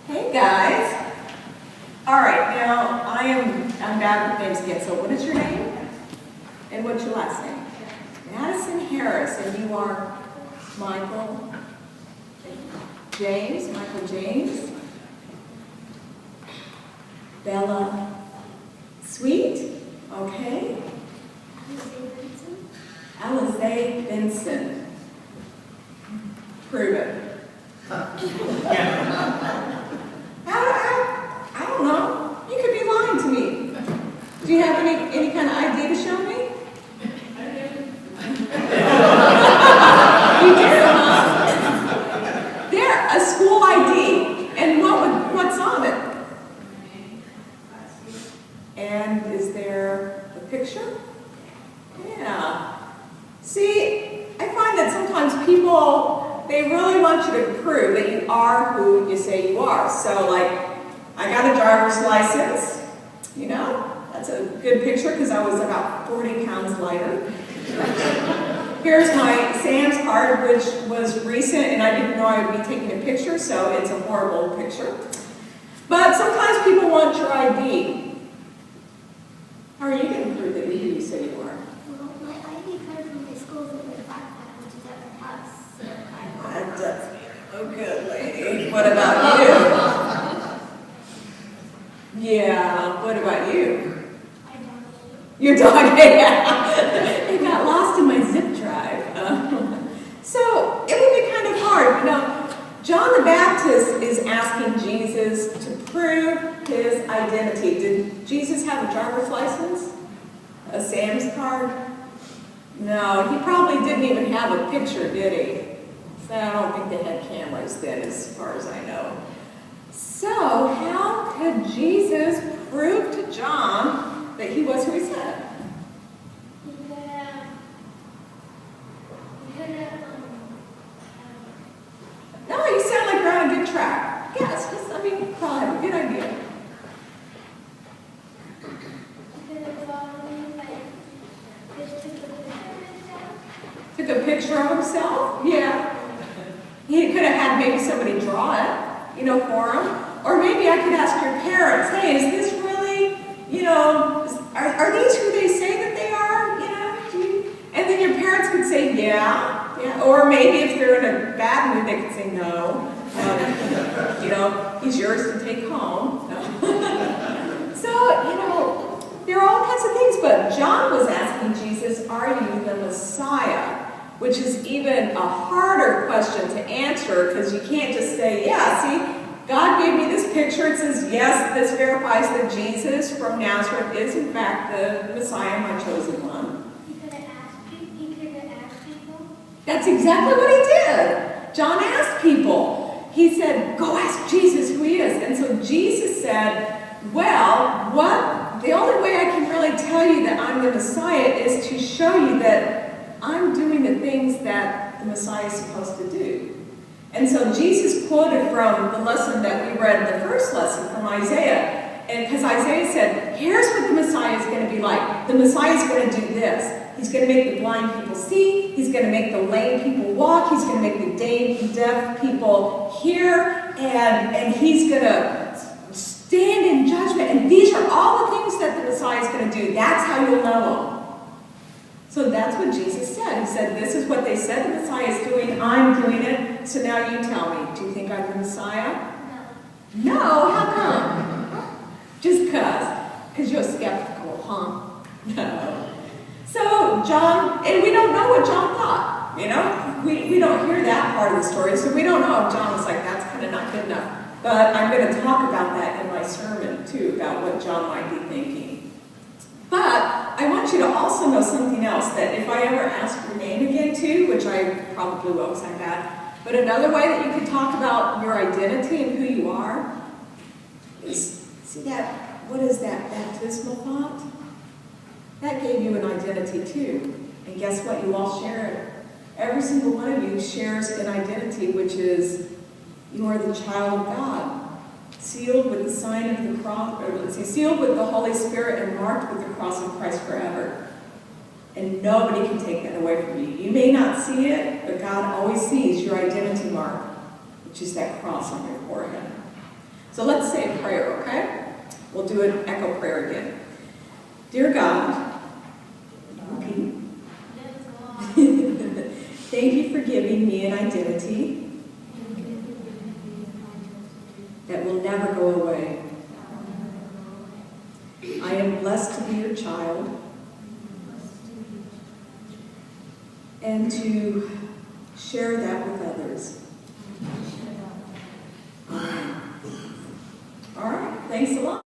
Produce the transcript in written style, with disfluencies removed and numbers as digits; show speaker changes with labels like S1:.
S1: Hey guys. All right, now I'm bad with names again. So what is your name? And what's your last name? Madison Harris, and you are Michael James. Michael James. Bella Sweet. Okay. Alize Vincent. Prove it. I don't know. You could be lying to me. Do you have any kind of ID to show me? You do, huh? There, a school ID. And what's on it? And is there a picture? Yeah. See, I find that sometimes people, they really want you to prove that you are who you say you are. So, like, I got a driver's license, you know? That's a good picture because I was about 40 pounds lighter. Here's my Sam's card, which was recent, and I didn't know I would be taking a picture, so it's a horrible picture. But sometimes people want your ID. How are you going to prove that you're who you say you are?
S2: Well, my ID card from my school is in my backpack, which is at my house. So
S1: That does me no good, lady. What about you? Yeah, what about you?
S2: I don't know.
S1: Your dog, yeah. It got lost in my zip drive. So it would be kind of hard. You know, John the Baptist is asking Jesus to prove his identity. Did Jesus have a driver's license? A Sam's card? No, he probably didn't even have a picture, did he? So I don't think they had cameras then, as far as I know. So how could Jesus prove to John that he was who he said? No, you sound like you're on a good track. Yes, you probably have a good idea. Took a picture of himself? Yeah. He could have had maybe somebody draw it, you know, for him. Or maybe I could ask your parents, hey, is this really, you know, are these who they say that they are? You know, and then your parents could say, yeah. Or maybe if they're in a bad mood, they could say no. You know, he's yours to take home. So, you know, there are all kinds of things, but John was asking Jesus, are you the Messiah? Which is even a harder question to answer because you can't just say, yeah, see, God gave me this picture. It says, yes, this verifies that Jesus from Nazareth is in fact the Messiah, my chosen one.
S2: He could have asked people.
S1: That's exactly what he did. John asked people. He said, go ask Jesus who he is. And so Jesus said, well, the only way I can really tell you that I'm the Messiah is to show you that I'm doing the things that the Messiah is supposed to do. And so Jesus quoted from the lesson that we read, the first lesson from Isaiah. And because Isaiah said, here's what the Messiah is going to be like. The Messiah is going to do this. He's going to make the blind people see. He's going to make the lame people walk. He's going to make the deaf people hear. And he's going to stand in judgment. And these are all the things that the Messiah is going to do. That's how you'll know him. So that's what Jesus said. He said, this is what they said the Messiah is doing. I'm doing it. So now you tell me, do you think I'm the Messiah?
S2: No.
S1: No? How come? Just because you're skeptical, huh? No. So John, and we don't know what John thought, you know? We don't hear that part of the story, so we don't know if John was like, that's kind of not good enough. But I'm going to talk about that in my sermon, too, about what John might be thinking. But I want you to also know something else, that if I ever ask your name again too, which I probably will because I'm bad, but another way that you can talk about your identity and who you are is, see that, what is that baptismal font? That gave you an identity too. And guess what? You all share it. Every single one of you shares an identity, which is you are the child of God. Sealed with the sign of the cross, or let's see, sealed with the Holy Spirit and marked with the cross of Christ forever. And nobody can take that away from you. You may not see it, but God always sees your identity mark, which is that cross on your forehead. So let's say a prayer, okay? We'll do an echo prayer again. Dear God, repeat. Thank you for giving me an identity that will never go away. I am blessed to be your child and to share that with others.